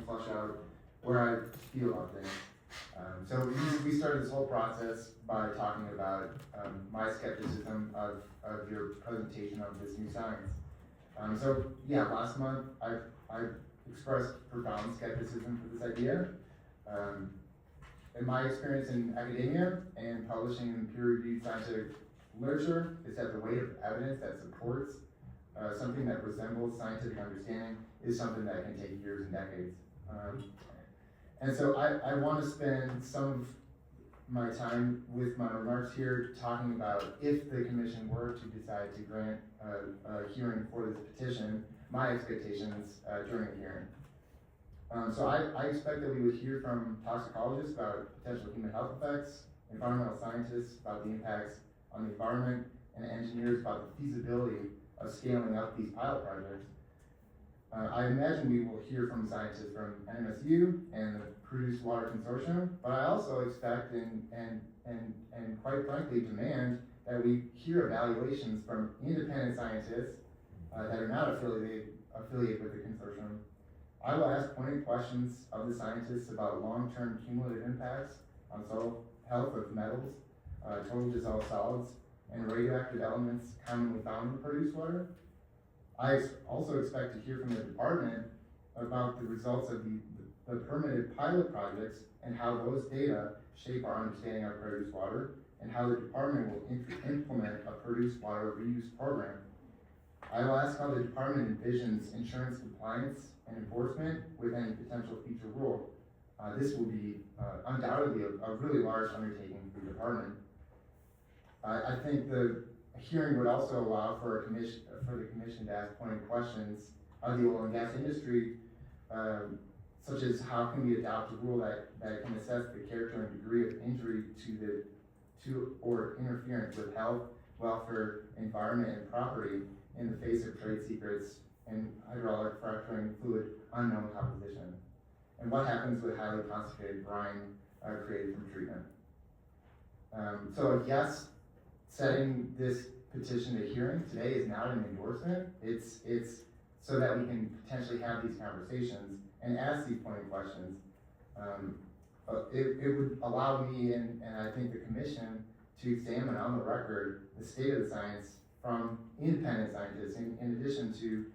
flush out where I feel about things. So we started this whole process by talking about my skepticism of your presentation of this new science. So yeah, last month I expressed profound skepticism for this idea. In my experience in academia and publishing in peer-reviewed scientific literature is that the weight of evidence that supports something that resembles scientific understanding is something that can take years and decades. And so I want to spend some of my time with my remarks here talking about if the commission were to decide to grant a hearing for this petition, my expectations during a hearing. So I expect that we would hear from toxicologists about potential human health effects, environmental scientists about the impacts on the environment, and engineers about the feasibility of scaling up these pilot projects. I imagine we will hear from scientists from NMSU and the Produced Water Consortium, but I also expect and quite frankly demand that we hear evaluations from independent scientists that are not affiliated with the consortium. I will ask pointed questions of the scientists about long-term cumulative impacts on soil health of metals, total dissolved solids, and radioactive elements commonly found in produced water. I also expect to hear from the department about the results of the permitted pilot projects and how those data shape our understanding of produced water, and how the department will implement a produced water reuse program. I will ask how the department envisions insurance compliance and enforcement with any potential future rule. This will be undoubtedly a really large undertaking for the department. I think the hearing would also allow for the commission to ask pointed questions of the oil and gas industry, such as how can we adopt a rule that can assess the character and degree of injury to or interference with health, welfare, environment, and property in the face of trade secrets and hydraulic fracturing fluid unknown composition, and what happens with highly concentrated brine created from treatment. So yes, setting this petition to hearing today is not an endorsement. It's so that we can potentially have these conversations and ask these pointed questions. It would allow me and I think the commission to examine on the record the state of the science from independent scientists, in addition to